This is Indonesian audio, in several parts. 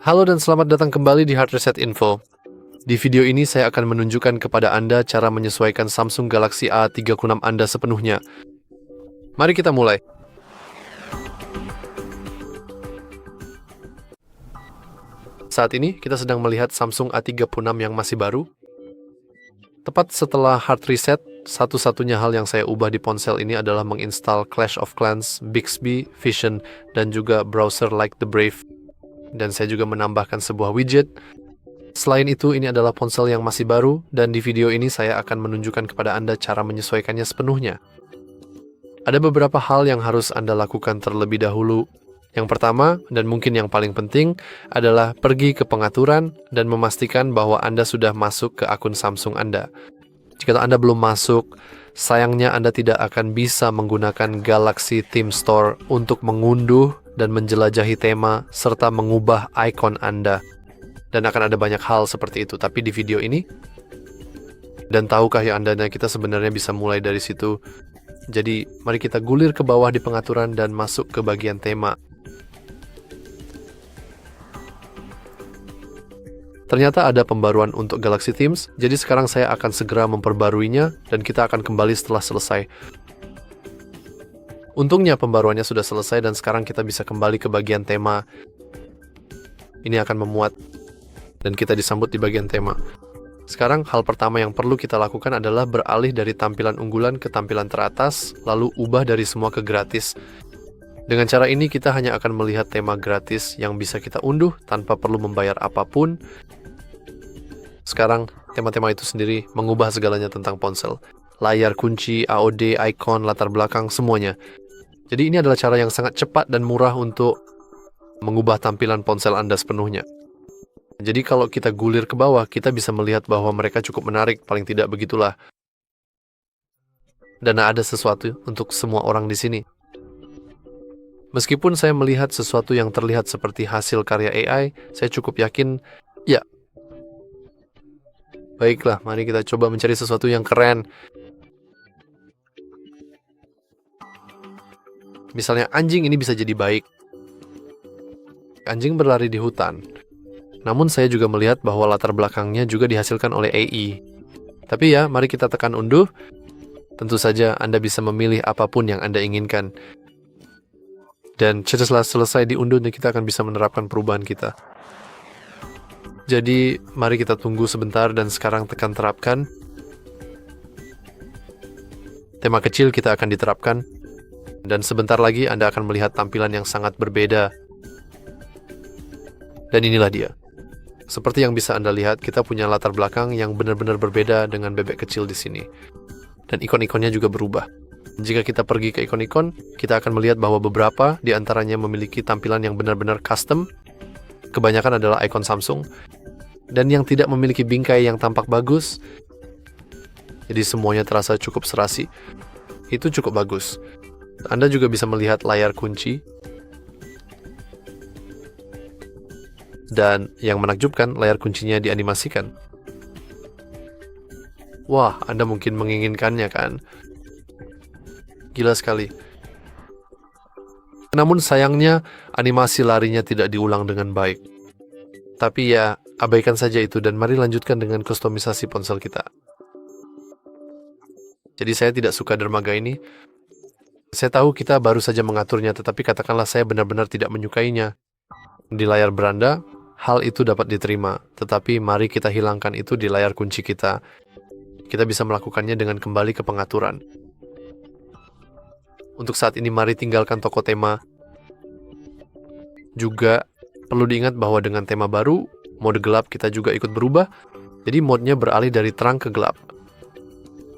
Halo dan selamat datang kembali di Hard Reset Info. Di video ini saya akan menunjukkan kepada Anda cara menyesuaikan Samsung Galaxy A36 Anda sepenuhnya. Mari kita mulai. Saat ini kita sedang melihat Samsung A36 yang masih baru. Tepat setelah hard reset, satu-satunya hal yang saya ubah di ponsel ini adalah menginstal Clash of Clans, Bixby, Vision, dan juga browser like the Brave. Dan saya juga menambahkan sebuah widget. Selain itu, ini adalah ponsel yang masih baru, dan di video ini saya akan menunjukkan kepada Anda cara menyesuaikannya sepenuhnya. Ada beberapa hal yang harus Anda lakukan terlebih dahulu. Yang pertama, dan mungkin yang paling penting, adalah pergi ke pengaturan dan memastikan bahwa Anda sudah masuk ke akun Samsung Anda. Jika Anda belum masuk, sayangnya Anda tidak akan bisa menggunakan Galaxy Theme Store untuk mengunduh dan menjelajahi tema serta mengubah ikon Anda. Dan akan ada banyak hal seperti itu, tapi di video ini, dan tahukah ya Anda, kita sebenarnya bisa mulai dari situ. Jadi, mari kita gulir ke bawah di pengaturan dan masuk ke bagian tema. Ternyata ada pembaruan untuk Galaxy Themes, jadi sekarang saya akan segera memperbaruinya dan kita akan kembali setelah selesai. Untungnya pembaruannya sudah selesai dan sekarang kita bisa kembali ke bagian tema. Ini akan memuat dan kita disambut di bagian tema. Sekarang hal pertama yang perlu kita lakukan adalah beralih dari tampilan unggulan ke tampilan teratas, lalu ubah dari semua ke gratis. Dengan cara ini kita hanya akan melihat tema gratis yang bisa kita unduh tanpa perlu membayar apapun. Sekarang, tema-tema itu sendiri mengubah segalanya tentang ponsel. Layar kunci, AOD, icon, latar belakang, semuanya. Jadi ini adalah cara yang sangat cepat dan murah untuk mengubah tampilan ponsel Anda sepenuhnya. Jadi kalau kita gulir ke bawah, kita bisa melihat bahwa mereka cukup menarik, paling tidak begitulah. Dan ada sesuatu untuk semua orang di sini. Meskipun saya melihat sesuatu yang terlihat seperti hasil karya AI, saya cukup yakin, ya. Baiklah, mari kita coba mencari sesuatu yang keren. Misalnya anjing ini bisa jadi baik. Anjing berlari di hutan. Namun saya juga melihat bahwa latar belakangnya juga dihasilkan oleh AI. Tapi ya, mari kita tekan unduh. Tentu saja Anda bisa memilih apapun yang Anda inginkan. Dan setelah selesai diunduh, kita akan bisa menerapkan perubahan kita. Jadi, mari kita tunggu sebentar dan sekarang tekan terapkan. Tema kecil kita akan diterapkan. Dan sebentar lagi Anda akan melihat tampilan yang sangat berbeda. Dan inilah dia. Seperti yang bisa Anda lihat, kita punya latar belakang yang benar-benar berbeda dengan bebek kecil di sini. Dan ikon-ikonnya juga berubah. Jika kita pergi ke ikon-ikon, kita akan melihat bahwa beberapa di antaranya memiliki tampilan yang benar-benar custom. Kebanyakan adalah ikon Samsung. Dan yang tidak memiliki bingkai yang tampak bagus. Jadi semuanya terasa cukup serasi. Itu cukup bagus. Anda juga bisa melihat layar kunci. Dan yang menakjubkan, layar kuncinya dianimasikan. Wah, Anda mungkin menginginkannya kan? Gila sekali. Namun sayangnya, animasi larinya tidak diulang dengan baik. Tapi ya, abaikan saja itu dan mari lanjutkan dengan kustomisasi ponsel kita. Jadi saya tidak suka dermaga ini. Saya tahu kita baru saja mengaturnya, tetapi katakanlah saya benar-benar tidak menyukainya. Di layar beranda, hal itu dapat diterima. Tetapi mari kita hilangkan itu di layar kunci kita. Kita bisa melakukannya dengan kembali ke pengaturan. Untuk saat ini mari tinggalkan toko tema. Juga perlu diingat bahwa dengan tema baru, mode gelap kita juga ikut berubah. Jadi modenya beralih dari terang ke gelap.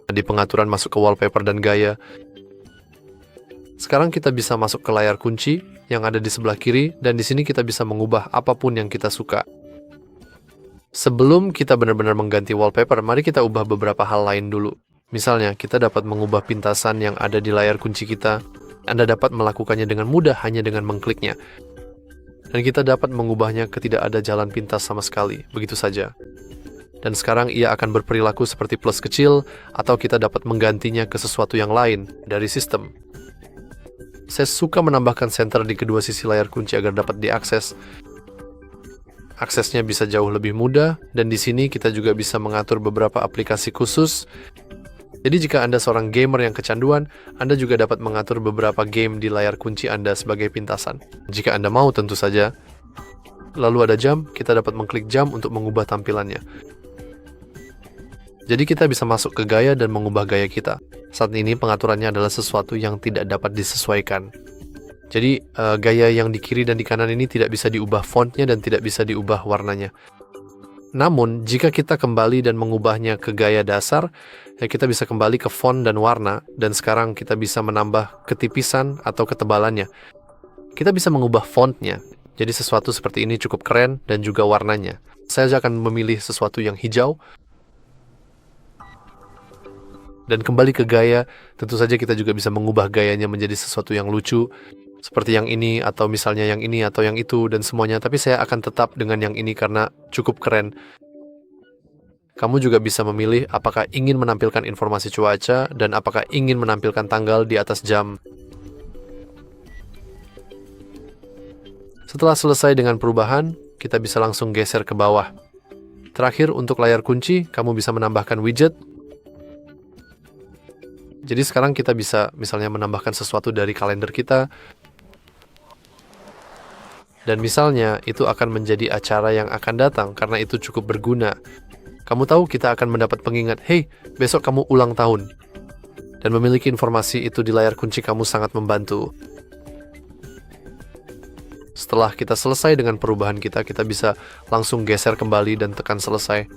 Di pengaturan masuk ke wallpaper dan gaya. Sekarang kita bisa masuk ke layar kunci yang ada di sebelah kiri dan di sini kita bisa mengubah apapun yang kita suka. Sebelum kita benar-benar mengganti wallpaper, mari kita ubah beberapa hal lain dulu. Misalnya, kita dapat mengubah pintasan yang ada di layar kunci kita. Anda dapat melakukannya dengan mudah hanya dengan mengkliknya. Dan kita dapat mengubahnya ke tidak ada jalan pintas sama sekali, begitu saja. Dan sekarang ia akan berperilaku seperti plus kecil, atau kita dapat menggantinya ke sesuatu yang lain dari sistem. Saya suka menambahkan senter di kedua sisi layar kunci agar dapat diakses. aksesnya bisa jauh lebih mudah, dan di sini kita juga bisa mengatur beberapa aplikasi khusus. Jadi jika Anda seorang gamer yang kecanduan, Anda juga dapat mengatur beberapa game di layar kunci Anda sebagai pintasan. Jika Anda mau tentu saja. Lalu ada jam, kita dapat mengklik jam untuk mengubah tampilannya. Jadi kita bisa masuk ke gaya dan mengubah gaya kita. Saat ini pengaturannya adalah sesuatu yang tidak dapat disesuaikan. Jadi gaya yang di kiri dan di kanan ini tidak bisa diubah fontnya dan tidak bisa diubah warnanya. Namun jika kita kembali dan mengubahnya ke gaya dasar, ya kita bisa kembali ke font dan warna, dan sekarang kita bisa menambah ketipisan atau ketebalannya. Kita bisa mengubah fontnya. Jadi sesuatu seperti ini cukup keren dan juga warnanya. Saya akan memilih sesuatu yang hijau. Dan kembali ke gaya, tentu saja kita juga bisa mengubah gayanya menjadi sesuatu yang lucu, seperti yang ini, atau misalnya yang ini, atau yang itu, dan semuanya. Tapi saya akan tetap dengan yang ini karena cukup keren. Kamu juga bisa memilih apakah ingin menampilkan informasi cuaca, dan apakah ingin menampilkan tanggal di atas jam. Setelah selesai dengan perubahan, kita bisa langsung geser ke bawah. Terakhir, untuk layar kunci, kamu bisa menambahkan widget. Jadi sekarang kita bisa misalnya menambahkan sesuatu dari kalender kita. Dan misalnya itu akan menjadi acara yang akan datang karena itu cukup berguna. Kamu tahu kita akan mendapat pengingat, hey, besok kamu ulang tahun. Dan memiliki informasi itu di layar kunci kamu sangat membantu. Setelah kita selesai dengan perubahan kita bisa langsung geser kembali dan tekan selesai.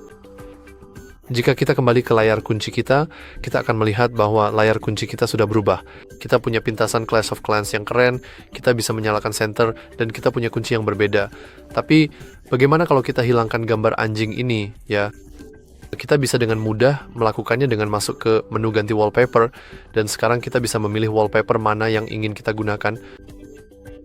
Jika kita kembali ke layar kunci kita akan melihat bahwa layar kunci kita sudah berubah. Kita punya pintasan Clash of Clans yang keren, kita bisa menyalakan center, dan kita punya kunci yang berbeda. Tapi, bagaimana kalau kita hilangkan gambar anjing ini, ya? Kita bisa dengan mudah melakukannya dengan masuk ke menu ganti wallpaper, dan sekarang kita bisa memilih wallpaper mana yang ingin kita gunakan.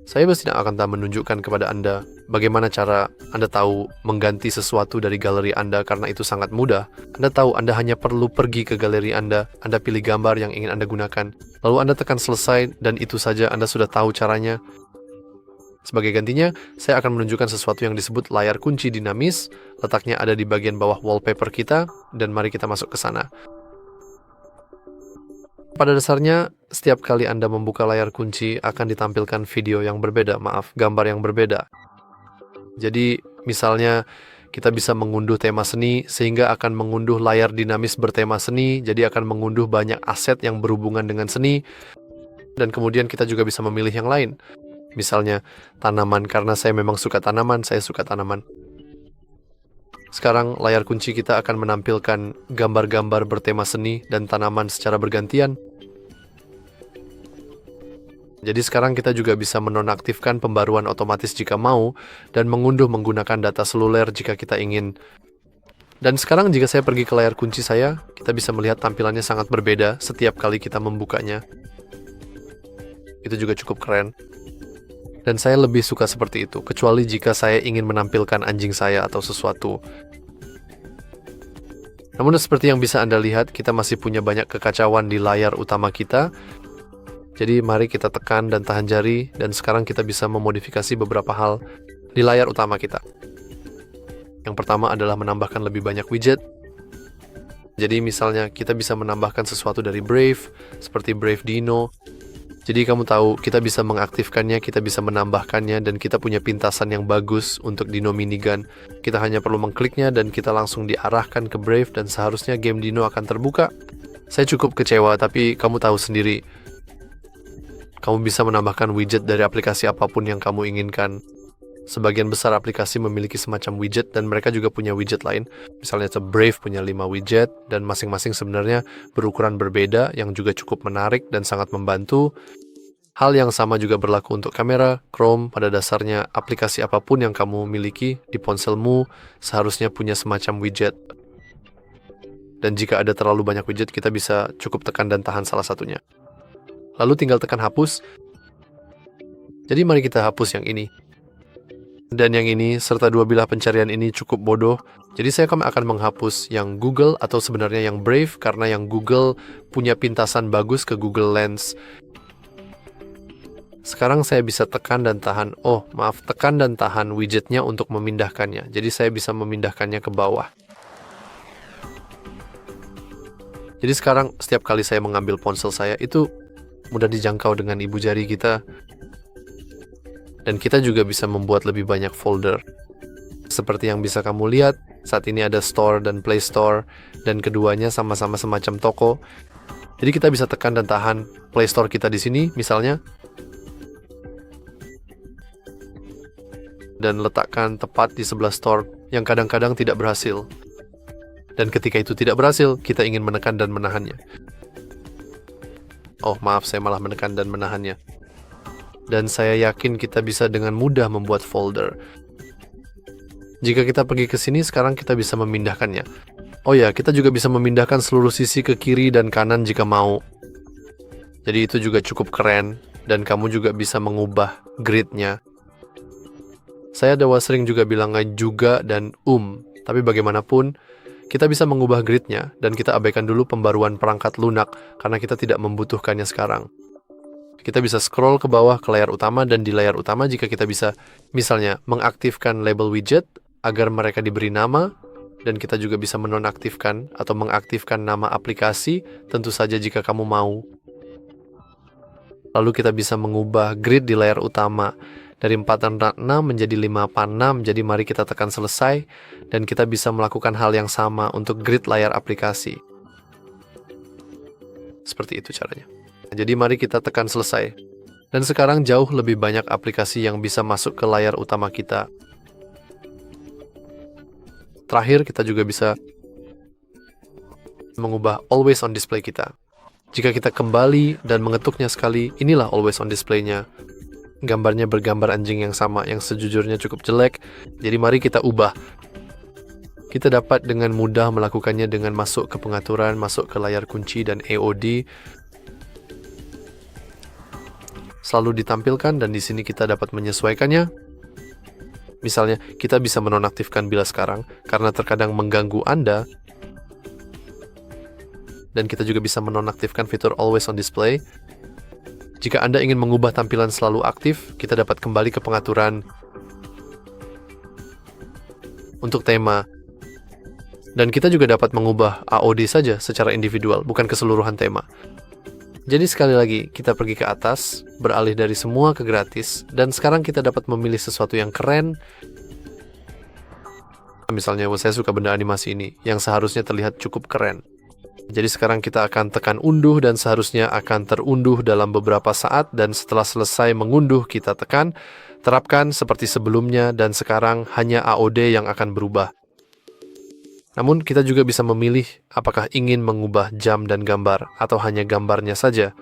Saya tidak akan menunjukkan kepada Anda bagaimana cara Anda tahu mengganti sesuatu dari galeri Anda karena itu sangat mudah. Anda tahu Anda hanya perlu pergi ke galeri Anda pilih gambar yang ingin Anda gunakan, lalu Anda tekan selesai dan itu saja Anda sudah tahu caranya. Sebagai gantinya, saya akan menunjukkan sesuatu yang disebut layar kunci dinamis, letaknya ada di bagian bawah wallpaper kita, dan mari kita masuk ke sana. Pada dasarnya, setiap kali Anda membuka layar kunci akan ditampilkan video yang berbeda, gambar yang berbeda. Jadi, misalnya kita bisa mengunduh tema seni, sehingga akan mengunduh layar dinamis bertema seni, jadi akan mengunduh banyak aset yang berhubungan dengan seni, dan kemudian kita juga bisa memilih yang lain. Misalnya, tanaman, karena saya memang suka tanaman, saya suka tanaman. Sekarang layar kunci kita akan menampilkan gambar-gambar bertema seni dan tanaman secara bergantian. Jadi sekarang kita juga bisa menonaktifkan pembaruan otomatis jika mau, dan mengunduh menggunakan data seluler jika kita ingin. Dan sekarang jika saya pergi ke layar kunci saya, kita bisa melihat tampilannya sangat berbeda setiap kali kita membukanya. Itu juga cukup keren. Dan saya lebih suka seperti itu, kecuali jika saya ingin menampilkan anjing saya atau sesuatu. Namun seperti yang bisa Anda lihat, kita masih punya banyak kekacauan di layar utama kita. Jadi mari kita tekan dan tahan jari, dan sekarang kita bisa memodifikasi beberapa hal di layar utama kita. Yang pertama adalah menambahkan lebih banyak widget. Jadi misalnya kita bisa menambahkan sesuatu dari Brave, seperti Brave Dino. Jadi kamu tahu, kita bisa mengaktifkannya, kita bisa menambahkannya, dan kita punya pintasan yang bagus untuk Dino Minigun. Kita hanya perlu mengkliknya, dan kita langsung diarahkan ke Brave, dan seharusnya game Dino akan terbuka. Saya cukup kecewa, tapi kamu tahu sendiri. Kamu bisa menambahkan widget dari aplikasi apapun yang kamu inginkan. Sebagian besar aplikasi memiliki semacam widget, dan mereka juga punya widget lain. Misalnya Brave punya 5 widget, dan masing-masing sebenarnya berukuran berbeda, yang juga cukup menarik dan sangat membantu. Hal yang sama juga berlaku untuk kamera, Chrome. Pada dasarnya, aplikasi apapun yang kamu miliki di ponselmu seharusnya punya semacam widget. Dan jika ada terlalu banyak widget, kita bisa cukup tekan dan tahan salah satunya. Lalu tinggal tekan hapus. Jadi mari kita hapus yang ini. Dan yang ini, serta dua bilah pencarian ini cukup bodoh. Jadi saya akan menghapus yang Google, atau sebenarnya yang Brave, karena yang Google punya pintasan bagus ke Google Lens. Sekarang saya bisa tekan dan tahan, tekan dan tahan widgetnya untuk memindahkannya. Jadi saya bisa memindahkannya ke bawah. Jadi sekarang setiap kali saya mengambil ponsel saya itu mudah dijangkau dengan ibu jari kita. Dan kita juga bisa membuat lebih banyak folder. Seperti yang bisa kamu lihat, saat ini ada Store dan Play Store, dan keduanya sama-sama semacam toko. Jadi kita bisa tekan dan tahan Play Store kita di sini, misalnya, dan letakkan tepat di sebelah Store yang kadang-kadang tidak berhasil. Dan ketika itu tidak berhasil, kita ingin menekan dan menahannya. Saya malah menekan dan menahannya. Dan saya yakin kita bisa dengan mudah membuat folder. Jika kita pergi ke sini, sekarang kita bisa memindahkannya. Kita juga bisa memindahkan seluruh sisi ke kiri dan kanan jika mau. Jadi itu juga cukup keren, dan kamu juga bisa mengubah grid-nya. Saya sering juga bilang juga dan tapi bagaimanapun, kita bisa mengubah grid-nya, dan kita abaikan dulu pembaruan perangkat lunak, karena kita tidak membutuhkannya sekarang. Kita bisa scroll ke bawah ke layar utama, dan di layar utama jika kita bisa, misalnya, mengaktifkan label widget, agar mereka diberi nama, dan kita juga bisa menonaktifkan atau mengaktifkan nama aplikasi, tentu saja jika kamu mau. Lalu kita bisa mengubah grid di layar utama, dari 446 menjadi 546, jadi mari kita tekan selesai, dan kita bisa melakukan hal yang sama untuk grid layar aplikasi. Seperti itu caranya. Jadi mari kita tekan selesai. Dan sekarang jauh lebih banyak aplikasi yang bisa masuk ke layar utama kita. Terakhir, kita juga bisa mengubah always on display kita. Jika kita kembali dan mengetuknya sekali, inilah always on display-nya. Gambarnya bergambar anjing yang sama, yang sejujurnya cukup jelek. Jadi mari kita ubah. Kita dapat dengan mudah melakukannya dengan masuk ke pengaturan, masuk ke layar kunci dan AOD. Selalu ditampilkan, dan di sini kita dapat menyesuaikannya. Misalnya, kita bisa menonaktifkan bila sekarang, karena terkadang mengganggu Anda. Dan kita juga bisa menonaktifkan fitur always on display. Jika Anda ingin mengubah tampilan selalu aktif, kita dapat kembali ke pengaturan untuk tema. Dan kita juga dapat mengubah AOD saja secara individual, bukan keseluruhan tema. Jadi sekali lagi, kita pergi ke atas, beralih dari semua ke gratis, dan sekarang kita dapat memilih sesuatu yang keren. Misalnya, saya suka benda animasi ini, yang seharusnya terlihat cukup keren. Jadi sekarang kita akan tekan unduh, dan seharusnya akan terunduh dalam beberapa saat, dan setelah selesai mengunduh kita tekan, terapkan seperti sebelumnya, dan sekarang hanya AOD yang akan berubah. Namun kita juga bisa memilih apakah ingin mengubah jam dan gambar, atau hanya gambarnya saja.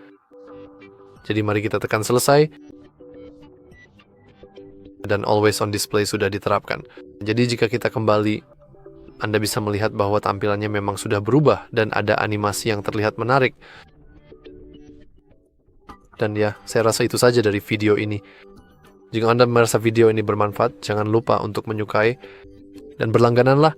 Jadi mari kita tekan selesai, dan always on display sudah diterapkan. Jadi jika kita kembali, Anda bisa melihat bahwa tampilannya memang sudah berubah dan ada animasi yang terlihat menarik. Dan ya, saya rasa itu saja dari video ini. Jika Anda merasa video ini bermanfaat, jangan lupa untuk menyukai dan berlanggananlah